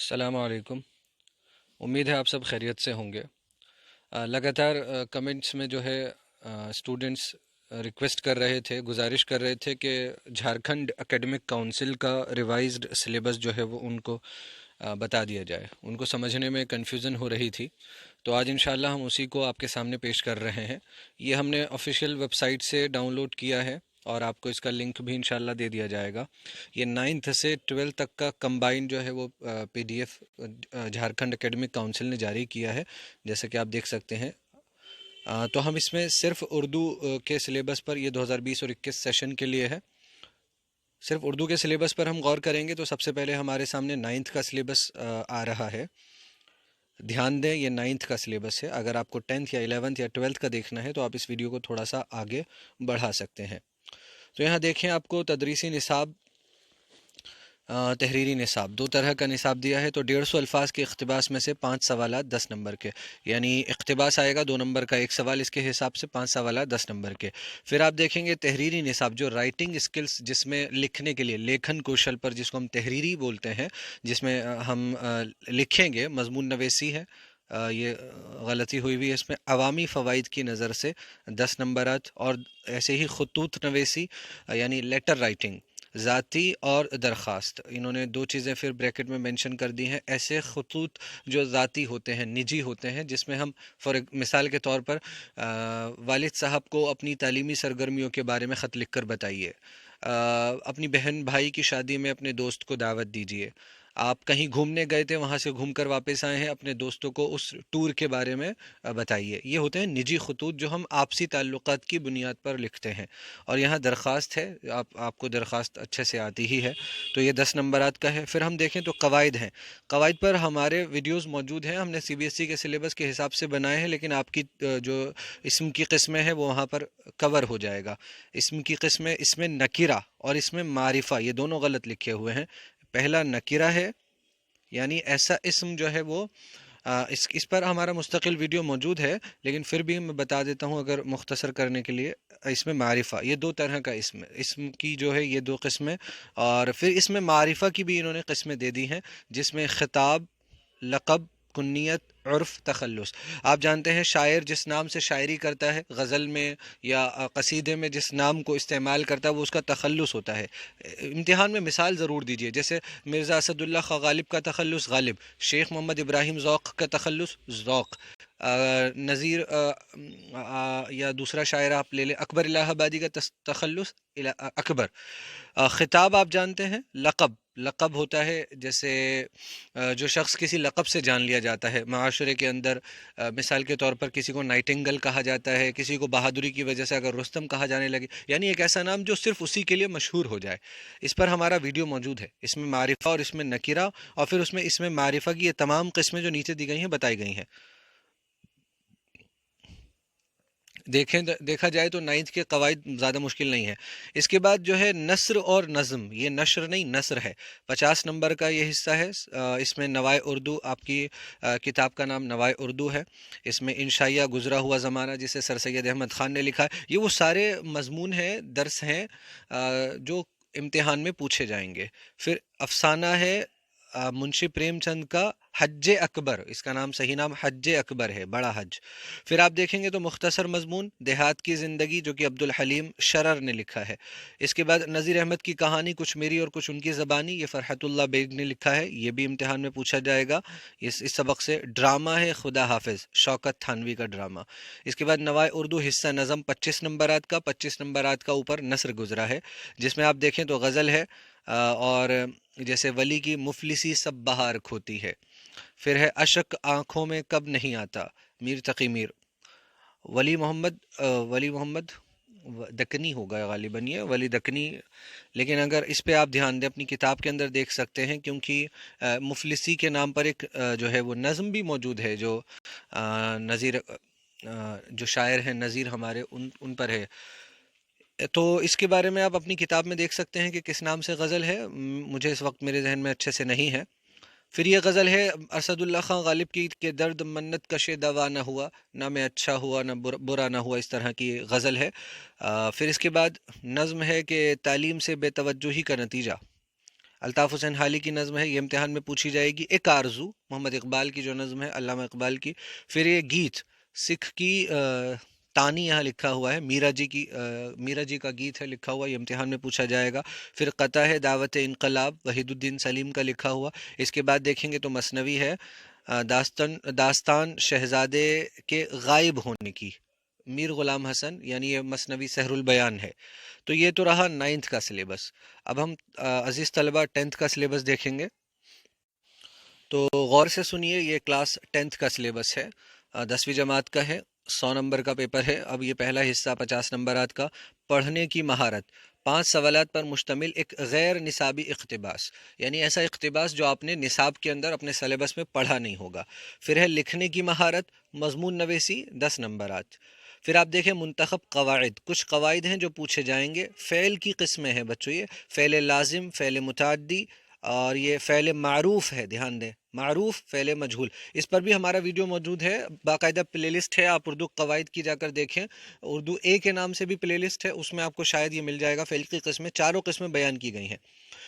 السلام علیکم۔ امید ہے آپ سب خیریت سے ہوں گے۔ لگاتار کمنٹس میں جو ہے اسٹوڈنٹس ریکویسٹ کر رہے تھے، گزارش کر رہے تھے کہ جھارکھنڈ اکیڈمک کونسل کا ریوائزڈ سلیبس جو ہے وہ ان کو بتا دیا جائے۔ ان کو سمجھنے میں کنفیوژن ہو رہی تھی، تو آج انشاءاللہ ہم اسی کو آپ کے سامنے پیش کر رہے ہیں۔ یہ ہم نے آفیشیل ویب سائٹ سے ڈاؤن لوڈ کیا ہے اور آپ کو اس کا لنک بھی انشاءاللہ دے دیا جائے گا۔ یہ 9th سے 12th تک کا کمبائن جو ہے وہ P D F Jharkhand academic council نے جاری کیا ہے، جیسے کہ آپ دیکھ سکتے ہیں۔ تو ہم اس میں صرف اردو کے سلیبس پر، یہ 2020 اور 21 سیشن کے لیے ہے، صرف اردو کے سلیبس پر ہم غور کریں گے۔ تو سب سے پہلے ہمارے سامنے 9th کا سلیبس آ رہا ہے۔ دھیان دیں، یہ 9th کا سلیبس ہے۔ اگر آپ کو 10th یا 11th یا 12th کا دیکھنا ہے تو آپ اس ویڈیو کو تھوڑا سا آگے بڑھا سکتے ہیں۔ تو یہاں دیکھیں، آپ کو تدریسی نصاب، تحریری نصاب، دو طرح کا نصاب دیا ہے۔ تو 150 الفاظ کے اقتباس میں سے 5 سوالات 10 نمبر کے، یعنی اقتباس آئے گا 2 نمبر کا ایک سوال، اس کے حساب سے 5 سوالات 10 نمبر کے۔ پھر آپ دیکھیں گے تحریری نصاب، جو رائٹنگ اسکلز، جس میں لکھنے کے لیے لیکھن کوشل پر، جس کو ہم تحریری بولتے ہیں، جس میں ہم لکھیں گے، مضمون نویسی ہے۔ یہ غلطی ہوئی ہے اس میں، عوامی فوائد کی نظر سے 10 نمبرات، اور ایسے ہی خطوط نویسی یعنی لیٹر رائٹنگ، ذاتی اور درخواست، انہوں نے 2 چیزیں پھر بریکٹ میں مینشن کر دی ہیں۔ ایسے خطوط جو ذاتی ہوتے ہیں، نجی ہوتے ہیں، جس میں ہم مثال کے طور پر والد صاحب کو اپنی تعلیمی سرگرمیوں کے بارے میں خط لکھ کر بتائیے، اپنی بہن بھائی کی شادی میں اپنے دوست کو دعوت دیجیے، آپ کہیں گھومنے گئے تھے، وہاں سے گھوم کر واپس آئے ہیں، اپنے دوستوں کو اس ٹور کے بارے میں بتائیے۔ یہ ہوتے ہیں نجی خطوط جو ہم آپسی تعلقات کی بنیاد پر لکھتے ہیں۔ اور یہاں درخواست ہے، آپ کو درخواست اچھے سے آتی ہی ہے، تو یہ 10 نمبرات کا ہے۔ پھر ہم دیکھیں تو قواعد ہیں۔ قواعد پر ہمارے ویڈیوز موجود ہیں، ہم نے سی بی ایس ای کے سلیبس کے حساب سے بنائے ہیں، لیکن آپ کی جو اسم کی قسمیں ہیں وہ وہاں پر کور ہو جائے گا۔ اسم کی قسمیں، اس میں نکرہ اور اس میں معرفہ، یہ دونوں غلط لکھے ہوئے ہیں۔ پہلا نکرہ ہے، یعنی ایسا اسم جو ہے وہ اس پر ہمارا مستقل ویڈیو موجود ہے، لیکن پھر بھی میں بتا دیتا ہوں اگر مختصر کرنے کے لیے۔ اس میں معرفہ، یہ 2 طرح کا اسم ہے، اسم کی جو ہے یہ 2 قسمیں، اور پھر اس میں معرفہ کی بھی انہوں نے قسمیں دے دی ہیں، جس میں خطاب، لقب، کنیت، عرف، تخلص۔ آپ جانتے ہیں شاعر جس نام سے شاعری کرتا ہے، غزل میں یا قصیدے میں جس نام کو استعمال کرتا ہے وہ اس کا تخلص ہوتا ہے۔ امتحان میں مثال ضرور دیجیے، جیسے مرزا اسد اللہ خاں غالب کا تخلص غالب، شیخ محمد ابراہیم ذوق کا تخلص ذوق، نذیر یا دوسرا شاعر آپ لے لیں اکبر الہ آبادی کا تخلص اکبر۔ خطاب آپ جانتے ہیں، لقب، لقب ہوتا ہے جیسے جو شخص کسی لقب سے جان لیا جاتا ہے معاشرے کے اندر، مثال کے طور پر کسی کو نائٹنگل کہا جاتا ہے، کسی کو بہادری کی وجہ سے اگر رستم کہا جانے لگے، یعنی ایک ایسا نام جو صرف اسی کے لیے مشہور ہو جائے۔ اس پر ہمارا ویڈیو موجود ہے، اس میں معرفہ اور اس میں نکرہ، اور پھر اس میں معرفہ کی یہ تمام قسمیں جو نیچے دی گئی ہیں بتائی گئی ہیں۔ دیکھا جائے تو 9th کے قواعد زیادہ مشکل نہیں ہے۔ اس کے بعد جو ہے نثر اور نظم، یہ نشر نہیں نثر ہے، 50 نمبر کا یہ حصہ ہے۔ اس میں نوائے اردو، آپ کی کتاب کا نام نوائے اردو ہے، اس میں انشائیہ گزرا ہوا زمانہ جسے سر سید احمد خان نے لکھا ہے، یہ وہ سارے مضمون ہیں، درس ہیں جو امتحان میں پوچھے جائیں گے۔ پھر افسانہ ہے منشی پریم چند کا حج اکبر، اس کا نام صحیح نام حج اکبر ہے، بڑا حج۔ پھر آپ دیکھیں گے تو مختصر مضمون دیہات کی زندگی، جو کہ عبد الحلیم شرر نے لکھا ہے۔ اس کے بعد نذیر احمد کی کہانی، کچھ میری اور کچھ ان کی زبانی، یہ فرحت اللہ بیگ نے لکھا ہے، یہ بھی امتحان میں پوچھا جائے گا اس سبق سے۔ ڈرامہ ہے خدا حافظ، شوکت تھانوی کا ڈرامہ۔ اس کے بعد نوائے اردو حصہ نظم، 25 نمبرات کا، 25 نمبرات کا اوپر نثر گزرا ہے، جس میں آپ دیکھیں تو غزل ہے، اور جیسے ولی کی مفلسی سب بہار کھوتی ہے۔ پھر ہے اشک آنکھوں میں کب نہیں آتا، میر تقی میر، ولی محمد دکنی ہوگا غالباً، یہ ولی دکنی، لیکن اگر اس پہ آپ دھیان دیں اپنی کتاب کے اندر دیکھ سکتے ہیں، کیونکہ مفلسی کے نام پر ایک جو ہے وہ نظم بھی موجود ہے، جو نذیر جو شاعر ہیں نذیر ہمارے، ان پر ہے۔ تو اس کے بارے میں آپ اپنی کتاب میں دیکھ سکتے ہیں کہ کس نام سے غزل ہے، مجھے اس وقت میرے ذہن میں اچھے سے نہیں ہے۔ پھر یہ غزل ہے اسد اللہ خان غالب کی کہ درد منت کشے دوا نہ ہوا، نہ میں اچھا ہوا نہ برا نہ ہوا، اس طرح کی غزل ہے۔ پھر اس کے بعد نظم ہے کہ تعلیم سے بے توجہی کا نتیجہ، الطاف حسین حالی کی نظم ہے، یہ امتحان میں پوچھی جائے گی۔ ایک آرزو محمد اقبال کی جو نظم ہے، علامہ اقبال کی۔ پھر یہ گیت سکھ کی تانی یہاں لکھا ہوا ہے، میرا جی کا گیت ہے لکھا ہوا، یہ امتحان میں پوچھا جائے گا۔ پھر قطع ہے دعوت انقلاب وحید الدین سلیم کا لکھا ہوا۔ اس کے بعد دیکھیں گے تو مثنوی ہے، داستان شہزادے کے غائب ہونے کی، میر غلام حسن، یعنی یہ مثنوی سحر البیان ہے۔ تو یہ تو رہا 9th کا سلیبس۔ اب ہم عزیز طلبہ 10th کا سلیبس دیکھیں گے، تو غور سے سنیے۔ یہ کلاس 10th کا سلیبس ہے، 10ویں جماعت کا ہے، 100 نمبر کا پیپر ہے۔ اب یہ پہلا حصہ 50 نمبرات کا، پڑھنے کی مہارت، 5 سوالات پر مشتمل ایک غیر نصابی اقتباس، یعنی ایسا اقتباس جو آپ نے نصاب کے اندر اپنے سلیبس میں پڑھا نہیں ہوگا۔ پھر ہے لکھنے کی مہارت، مضمون نویسی، 10 نمبرات۔ پھر آپ دیکھیں منتخب قواعد، کچھ قواعد ہیں جو پوچھے جائیں گے۔ فعل کی قسمیں ہیں بچوں، یہ فعل لازم، فعل متعدی، اور یہ فعل معروف ہے، دھیان دیں، معروف، فعل مجہول۔ اس پر بھی ہمارا ویڈیو موجود ہے، باقاعدہ پلے لسٹ ہے، آپ اردو قواعد کی جا کر دیکھیں، اردو اے کے نام سے بھی پلے لسٹ ہے، اس میں آپ کو شاید یہ مل جائے گا۔ فعل کی قسمیں، چاروں قسمیں بیان کی گئی ہیں۔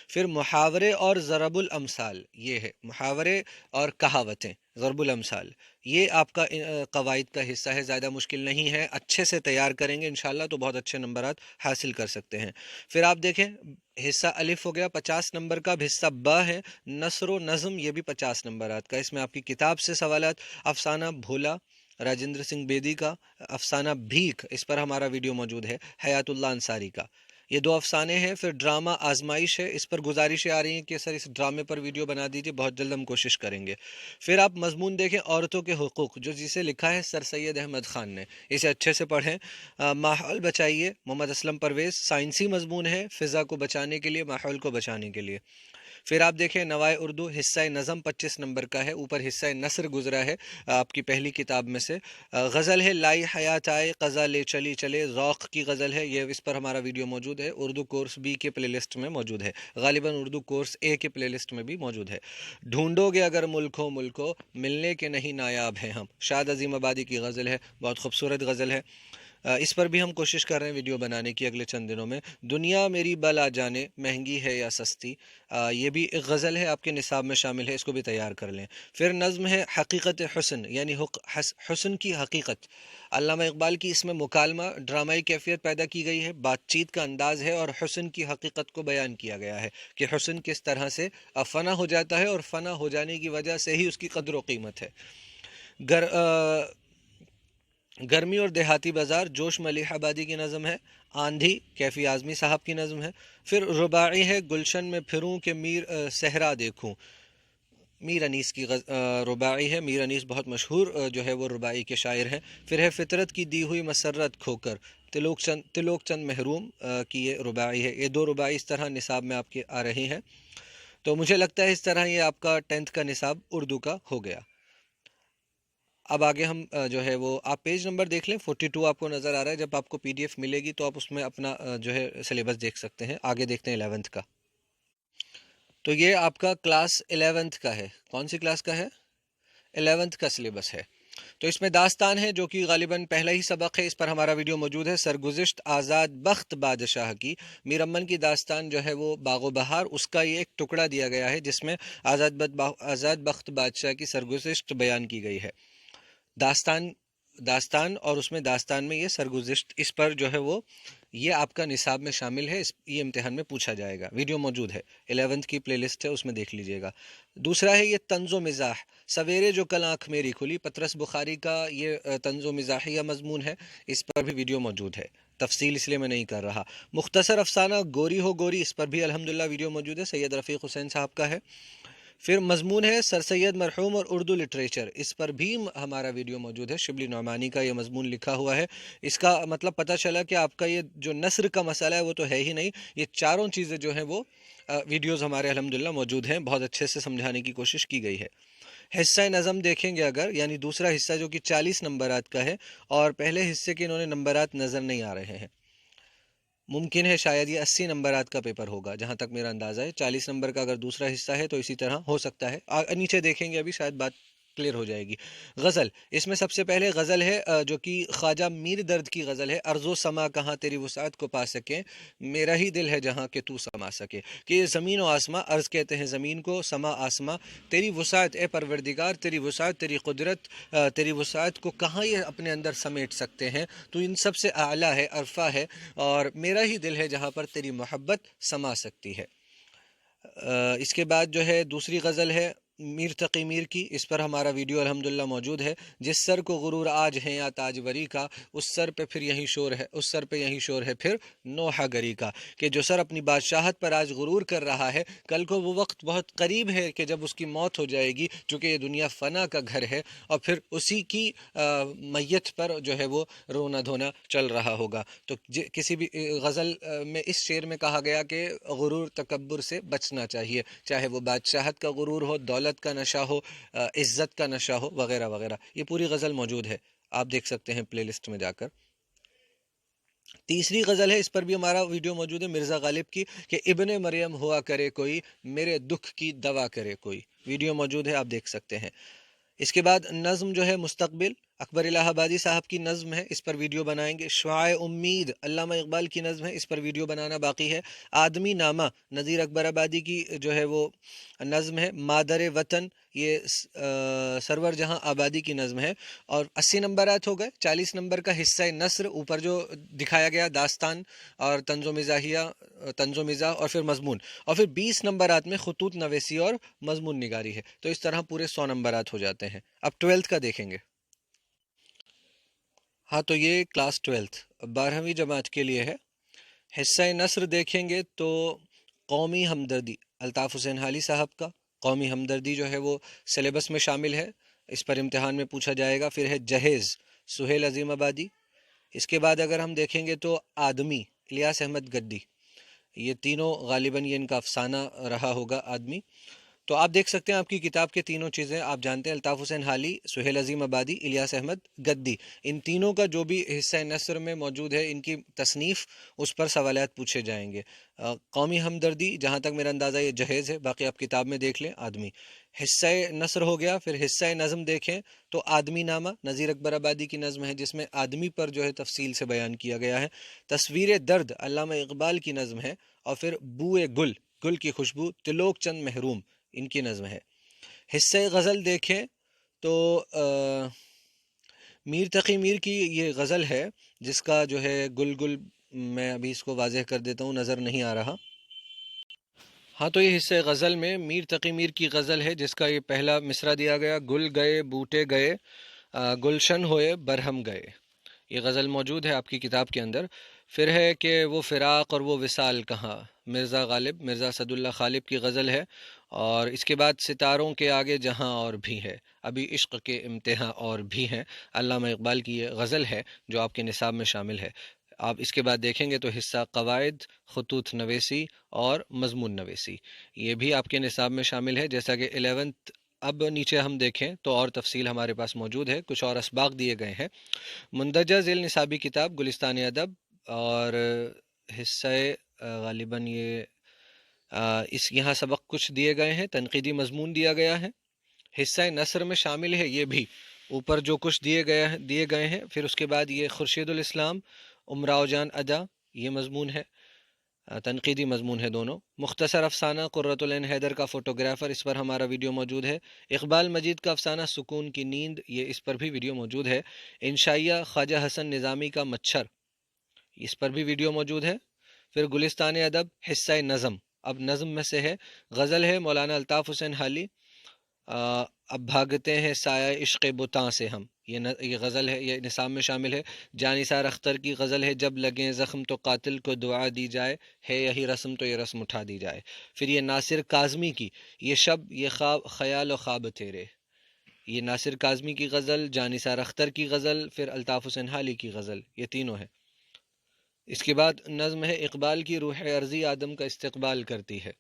پھر محاورے اور ضرب الامثال، یہ ہے محاورے اور کہاوتیں، ضرب الامثال، یہ آپ کا قواعد کا حصہ ہے، زیادہ مشکل نہیں ہے، اچھے سے تیار کریں گے انشاءاللہ تو بہت اچھے نمبرات حاصل کر سکتے ہیں۔ پھر آپ دیکھیں حصہ الف ہو گیا 50 نمبر کا، اب حصہ با ہے نثر و نظم، یہ بھی 50 نمبرات کا۔ اس میں آپ کی کتاب سے سوالات، افسانہ بھولا راجندر سنگھ بیدی کا، افسانہ بھیک، اس پر ہمارا ویڈیو موجود ہے، حیات اللہ انصاری کا، یہ 2 افسانے ہیں۔ پھر ڈرامہ آزمائش ہے، اس پر گزارشیں آ رہی ہیں کہ سر اس ڈرامے پر ویڈیو بنا دیجیے، بہت جلد ہم کوشش کریں گے۔ پھر آپ مضمون دیکھیں عورتوں کے حقوق، جو جسے لکھا ہے سر سید احمد خان نے، اسے اچھے سے پڑھیں۔ ماحول بچائیے محمد اسلم پرویز، سائنسی مضمون ہے، فضا کو بچانے کے لیے، ماحول کو بچانے کے لیے۔ پھر آپ دیکھیں نوائے اردو، حصہ نظم 25 نمبر کا ہے، اوپر حصہ نثر گزرا ہے آپ کی پہلی کتاب میں سے۔ غزل ہے لائی حیات آئے قضا لے چلی چلے، ذوق کی غزل ہے، یہ اس پر ہمارا ویڈیو موجود ہے، اردو کورس بی کے پلے لسٹ میں موجود ہے، غالباً اردو کورس اے کے پلے لسٹ میں بھی موجود ہے۔ ڈھونڈو گے اگر ملکوں ملکوں، ملنے کے نہیں نایاب ہیں ہم، شاد عظیم آبادی کی غزل ہے، بہت خوبصورت غزل ہے۔ اس پر بھی ہم کوشش کر رہے ہیں ویڈیو بنانے کی اگلے چند دنوں میں۔ دنیا میری بلا جانے، مہنگی ہے یا سستی، یہ بھی ایک غزل ہے، آپ کے نصاب میں شامل ہے، اس کو بھی تیار کر لیں۔ پھر نظم ہے حقیقت حسن، یعنی حسن کی حقیقت، علامہ اقبال کی اس میں مکالمہ ڈرامائی کیفیت پیدا کی گئی ہے، بات چیت کا انداز ہے، اور حسن کی حقیقت کو بیان کیا گیا ہے کہ حسن کس طرح سے فنا ہو جاتا ہے، اور فنا ہو جانے کی وجہ سے ہی اس کی قدر و قیمت ہے۔ گر گرمی اور دیہاتی بازار، جوش ملیح آبادی کی نظم ہے۔ آندھی کیفی اعظمی صاحب کی نظم ہے۔ پھر رباعی ہے گلشن میں پھروں کہ میر صحرا دیکھوں، میر انیس کی رباعی ہے، میر انیس بہت مشہور جو ہے وہ رباعی کے شاعر ہیں۔ پھر ہے فطرت کی دی ہوئی مسرت کھو کر، تلوک چند محروم کی یہ رباعی ہے۔ یہ 2 رباعی اس طرح نصاب میں آپ کے آ رہی ہیں، تو مجھے لگتا ہے اس طرح یہ آپ کا 10th کا نصاب اردو کا ہو گیا۔ اب آگے ہم جو ہے وہ آپ پیج نمبر دیکھ لیں، 42 آپ کو نظر آ رہا ہے، جب آپ کو پی ڈی ایف ملے گی تو آپ اس میں اپنا جو ہے سلیبس دیکھ سکتے ہیں۔ آگے دیکھتے ہیں 11th کا، تو یہ آپ کا کلاس 11th کا ہے، کون سی کلاس کا ہے؟ 11th کا سلیبس ہے۔ تو اس میں داستان ہے جو کہ غالباً پہلا ہی سبق ہے، اس پر ہمارا ویڈیو موجود ہے، سرگزشت آزاد بخت بادشاہ کی، میر امن کی داستان جو ہے وہ باغ و بہار، اس کا یہ ایک ٹکڑا دیا گیا ہے جس میں آزاد بخت بادشاہ کی سرگزشت بیان کی گئی ہے۔ داستان اور اس میں داستان میں یہ سرگزشت، اس پر جو ہے وہ یہ آپ کا نصاب میں شامل ہے، یہ امتحان میں پوچھا جائے گا، ویڈیو موجود ہے، 11th کی پلے لسٹ ہے، اس میں دیکھ لیجئے گا۔ دوسرا ہے یہ طنز و مزاح، سویرے جو کل آنکھ میری کھلی، پطرس بخاری کا یہ طنز و مزاحیہ مضمون ہے، اس پر بھی ویڈیو موجود ہے، تفصیل اس لیے میں نہیں کر رہا۔ مختصر افسانہ گوری ہو گوری، اس پر بھی الحمدللہ ویڈیو موجود ہے، سید رفیق حسین صاحب کا ہے۔ پھر مضمون ہے سر سید مرحوم اور اردو لٹریچر، اس پر بھی ہمارا ویڈیو موجود ہے، شبلی نعمانی کا یہ مضمون لکھا ہوا ہے۔ اس کا مطلب پتہ چلا کہ آپ کا یہ جو نثر کا مسئلہ ہے وہ تو ہے ہی نہیں، یہ چاروں چیزیں جو ہیں وہ ویڈیوز ہمارے الحمدللہ موجود ہیں، بہت اچھے سے سمجھانے کی کوشش کی گئی ہے۔ حصہ نظم دیکھیں گے اگر، یعنی دوسرا حصہ جو کہ 40 نمبرات کا ہے، اور پہلے حصے کے انہوں نے نمبرات نظر نہیں آ رہے ہیں، ممکن ہے شاید یہ 80 نمبرات کا پیپر ہوگا جہاں تک میرا اندازہ ہے، 40 نمبر کا اگر دوسرا حصہ ہے تو اسی طرح ہو سکتا ہے، نیچے دیکھیں گے ابھی شاید بات کلیئر ہو جائے گی۔ غزل، اس میں سب سے پہلے غزل ہے جو کہ خواجہ میر درد کی غزل ہے، ارض و سما کہاں تیری وسعت کو پا سکیں، میرا ہی دل ہے جہاں کہ تو سما سکے، کہ یہ زمین و آسماں، ارض کہتے ہیں زمین کو، سما آسماں، تیری وسعت اے پروردگار، تیری وسعت، تیری قدرت، تیری وسعت کو کہاں یہ اپنے اندر سمیٹ سکتے ہیں، تو ان سب سے اعلیٰ ہے، عرفہ ہے، اور میرا ہی دل ہے جہاں پر تیری محبت سما سکتی ہے۔ اس کے بعد جو ہے دوسری غزل ہے میر تقی میر کی، اس پر ہمارا ویڈیو الحمدللہ موجود ہے۔ جس سر کو غرور آج ہے یا تاجوری کا، اس سر پہ پھر یہی شور ہے، اس سر پہ یہی شور ہے پھر نوحہ گری کا، کہ جو سر اپنی بادشاہت پر آج غرور کر رہا ہے، کل کو وہ وقت بہت قریب ہے کہ جب اس کی موت ہو جائے گی، چونکہ یہ دنیا فنا کا گھر ہے، اور پھر اسی کی میت پر جو ہے وہ رونا دھونا چل رہا ہوگا۔ تو کسی بھی غزل میں اس شعر میں کہا گیا کہ غرور تکبر سے بچنا چاہیے، چاہے وہ بادشاہت کا غرور ہو، دولت کا نشہ ہو، عزت کا نشہ ہو، وغیرہ وغیرہ۔ یہ پوری غزل موجود ہے، آپ دیکھ سکتے ہیں پلے لسٹ میں جا کر۔ تیسری غزل ہے، اس پر بھی ہمارا ویڈیو موجود ہے، مرزا غالب کی، کہ ابن مریم ہوا کرے کوئی، میرے دکھ کی دوا کرے کوئی، ویڈیو موجود ہے، آپ دیکھ سکتے ہیں۔ اس کے بعد نظم جو ہے مستقبل، اکبر الہ آبادی صاحب کی نظم ہے، اس پر ویڈیو بنائیں گے۔ شعاع امید، علامہ اقبال کی نظم ہے، اس پر ویڈیو بنانا باقی ہے۔ آدمی نامہ، نذیر اکبر آبادی کی جو ہے وہ نظم ہے۔ مادر وطن، یہ سرور جہاں آبادی کی نظم ہے۔ اور 80 نمبرات ہو گئے۔ 40 نمبر کا حصہ نثر، اوپر جو دکھایا گیا داستان اور طنز و مزاحیہ، طنز و مزاح اور پھر مضمون، اور پھر 20 نمبرات میں خطوط نویسی اور مضمون نگاری ہے، تو اس طرح پورے 100 نمبرات ہو جاتے ہیں۔ اب 12 کا دیکھیں گے۔ ہاں، تو یہ کلاس 12ویں جماعت کے لیے ہے۔ حصہ نثر دیکھیں گے تو قومی ہمدردی، الطاف حسین حالی صاحب کا قومی ہمدردی جو ہے وہ سلیبس میں شامل ہے، اس پر امتحان میں پوچھا جائے گا۔ پھر ہے جہیز، سہیل عظیم آبادی۔ اس کے بعد اگر ہم دیکھیں گے تو آدمی، الیاس احمد گدی، یہ تینوں غالباً یہ ان کا افسانہ رہا ہوگا آدمی۔ تو آپ دیکھ سکتے ہیں آپ کی کتاب کے تینوں چیزیں آپ جانتے ہیں، الطاف حسین حالی، سہیل عظیم آبادی، الیاس احمد گدی، ان تینوں کا جو بھی حصہ نثر میں موجود ہے، ان کی تصنیف، اس پر سوالات پوچھے جائیں گے۔ قومی ہمدردی جہاں تک میرا اندازہ یہ جہیز ہے، باقی آپ کتاب میں دیکھ لیں۔ آدمی حصہ نثر ہو گیا، پھر حصہ نظم دیکھیں تو آدمی نامہ، نذیر اکبر آبادی کی نظم ہے جس میں آدمی پر جو ہے تفصیل سے بیان کیا گیا ہے۔ تصویر درد، علامہ اقبال کی نظم ہے۔ اور پھر بوئے گل، گل کی خوشبو، تلوک چند محروم، ان کی نظم ہے۔ حصہ غزل دیکھیں تو میر تقی میر کی یہ غزل ہے جس کا جو ہے گل گل، میں ابھی اس کو واضح کر دیتا ہوں، نظر نہیں آ رہا۔ ہاں، تو یہ حصہ غزل میں میر تقی میر کی غزل ہے جس کا یہ پہلا مصرع دیا گیا، گل گئے بوٹے گئے، گلشن ہوئے برہم گئے، یہ غزل موجود ہے آپ کی کتاب کے اندر۔ پھر ہے کہ وہ فراق اور وہ وصال کہاں، مرزا غالب، مرزا اسد اللہ غالب کی غزل ہے۔ اور اس کے بعد ستاروں کے آگے جہاں اور بھی ہے، ابھی عشق کے امتحان اور بھی ہیں، علامہ اقبال کی یہ غزل ہے جو آپ کے نصاب میں شامل ہے۔ آپ اس کے بعد دیکھیں گے تو حصہ قواعد، خطوط نویسی اور مضمون نویسی، یہ بھی آپ کے نصاب میں شامل ہے۔ جیسا کہ 11، اب نیچے ہم دیکھیں تو اور تفصیل ہمارے پاس موجود ہے، کچھ اور اسباق دیے گئے ہیں۔ مندرجہ ذیل نصابی کتاب گلستان ادب، اور حصہ غالباً یہ اس یہاں سبق کچھ دیے گئے ہیں، تنقیدی مضمون دیا گیا ہے۔ حصہ نثر میں شامل ہے یہ بھی، اوپر جو کچھ دیے گئے ہیں۔ پھر اس کے بعد یہ خورشید الاسلام، امراؤ جان ادا، یہ مضمون ہے، تنقیدی مضمون ہے دونوں۔ مختصر افسانہ قرۃ العین حیدر کا فوٹوگرافر، اس پر ہمارا ویڈیو موجود ہے۔ اقبال مجید کا افسانہ سکون کی نیند، یہ اس پر بھی ویڈیو موجود ہے۔ انشائیہ خواجہ حسن نظامی کا مچھر، اس پر بھی ویڈیو موجود ہے۔ پھر گلستان ادب، حصہ نظم، اب نظم میں سے ہے، غزل ہے مولانا الطاف حسین حالی، اب بھاگتے ہیں سایہ عشق بتاں سے ہم، یہ غزل ہے، یہ نصاب میں شامل ہے۔ جانثار اختر کی غزل ہے، جب لگیں زخم تو قاتل کو دعا دی جائے، ہے یہی رسم تو یہ رسم اٹھا دی جائے۔ پھر یہ ناصر کاظمی کی، یہ شب یہ خواب خیال و خواب تیرے، یہ ناصر کاظمی کی غزل، جانثار اختر کی غزل، پھر الطاف حسین حالی کی غزل، یہ تینوں ہیں۔ اس کے بعد نظم ہے اقبال کی روح عرضی آدم کا استقبال کرتی ہے،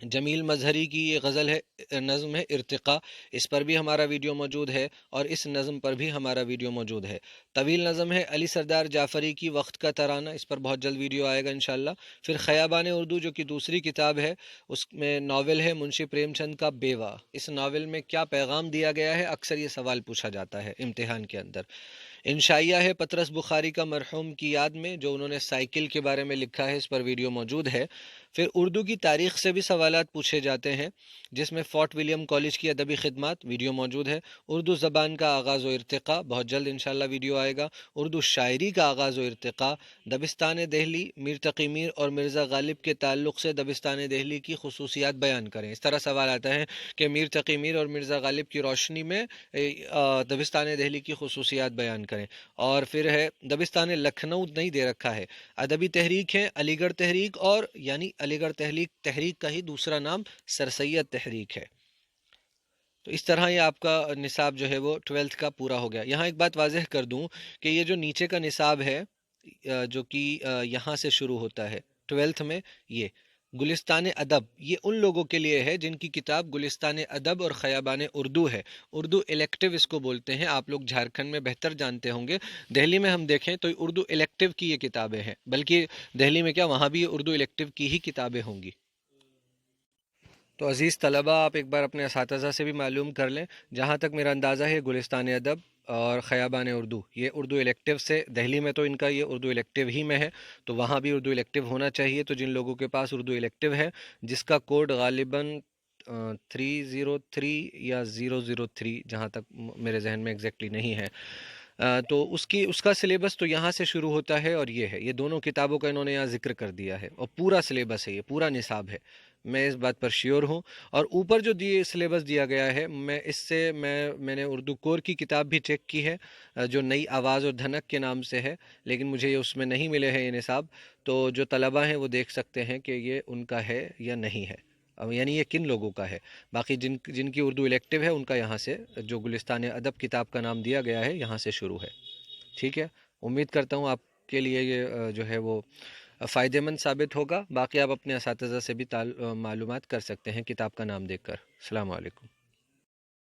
جمیل مظہری کی یہ غزل ہے، نظم ہے ارتقا، اس پر بھی ہمارا ویڈیو موجود ہے، اور اس نظم پر بھی ہمارا ویڈیو موجود ہے۔ طویل نظم ہے علی سردار جعفری کی وقت کا ترانہ، اس پر بہت جلد ویڈیو آئے گا انشاءاللہ۔ پھر خیابان اردو جو کہ دوسری کتاب ہے، اس میں ناول ہے منشی پریم چند کا بیوہ، اس ناول میں کیا پیغام دیا گیا ہے، اکثر یہ سوال پوچھا جاتا ہے امتحان کے اندر۔ انشائیہ ہے پطرس بخاری کا مرحوم کی یاد میں، جو انہوں نے سائیکل کے بارے میں لکھا ہے، اس پر ویڈیو موجود ہے۔ پھر اردو کی تاریخ سے بھی سوالات پوچھے جاتے ہیں، جس میں فورٹ ولیم کالج کی ادبی خدمات ویڈیو موجود ہے۔ اردو زبان کا آغاز و ارتقاء بہت جلد انشاءاللہ ویڈیو آئے گا۔ اردو شاعری کا آغاز و ارتقاء، دبستان دہلی، میر تقی میر اور مرزا غالب کے تعلق سے دبستان دہلی کی خصوصیات بیان کریں۔ اس طرح سوال آتا ہے کہ میر تقی میر اور مرزا غالب کی روشنی میں دبستان دہلی کی خصوصیات بیان کریں۔ اور پھر ہے دبستان لکھنؤ نہیں دے رکھا ہے، ادبی تحریک ہے علی گڑھ تحریک، اور یعنی علی گڑھ تحریک کا ہی دوسرا نام سر سید تحریک ہے۔ تو اس طرح یہ آپ کا نصاب جو ہے وہ 12th کا پورا ہو گیا۔ یہاں ایک بات واضح کر دوں کہ یہ جو نیچے کا نصاب ہے، جو کہ یہاں سے شروع ہوتا ہے 12th میں، یہ گلستان ادب، یہ ان لوگوں کے لیے ہے جن کی کتاب گلستان ادب اور خیابان اردو ہے۔ اردو الیکٹیو اس کو بولتے ہیں، آپ لوگ جھارکھنڈ میں بہتر جانتے ہوں گے۔ دہلی میں ہم دیکھیں تو اردو الیکٹیو کی یہ کتابیں ہیں، بلکہ دہلی میں کیا، وہاں بھی اردو الیکٹیو کی ہی کتابیں ہوں گی۔ تو عزیز طلبہ، آپ ایک بار اپنے اساتذہ سے بھی معلوم کر لیں۔ جہاں تک میرا اندازہ ہے گلستان ادب اور خیابان اردو، یہ اردو الیکٹیو سے، دہلی میں تو ان کا یہ اردو الیکٹیو ہی میں ہے، تو وہاں بھی اردو الیکٹیو ہونا چاہیے۔ تو جن لوگوں کے پاس اردو الیکٹیو ہے، جس کا کوڈ غالباً 303 یا 003، جہاں تک میرے ذہن میں ایگزیکٹلی نہیں ہے، تو اس کا سلیبس تو یہاں سے شروع ہوتا ہے، اور یہ ہے، یہ دونوں کتابوں کا انہوں نے یہاں ذکر کر دیا ہے، اور پورا سلیبس ہے، یہ پورا نصاب ہے، میں اس بات پر شیور ہوں۔ اور اوپر جو سلیبس دیا گیا ہے، میں نے اردو کور کی کتاب بھی چیک کی ہے، جو نئی آواز اور دھنک کے نام سے ہے، لیکن مجھے یہ اس میں نہیں ملے ہیں یہ نصاب۔ تو جو طلبہ ہیں وہ دیکھ سکتے ہیں کہ یہ ان کا ہے یا نہیں ہے، یعنی یہ کن لوگوں کا ہے۔ باقی جن کی اردو الیکٹیو ہے، ان کا یہاں سے جو گلستان ادب کتاب کا نام دیا گیا ہے، یہاں سے شروع ہے۔ ٹھیک ہے، امید کرتا ہوں آپ کے لیے یہ جو ہے وہ فائدہ مند ثابت ہوگا۔ باقی آپ اپنے اساتذہ سے بھی معلومات کر سکتے ہیں کتاب کا نام دیکھ کر۔ السلام علیکم۔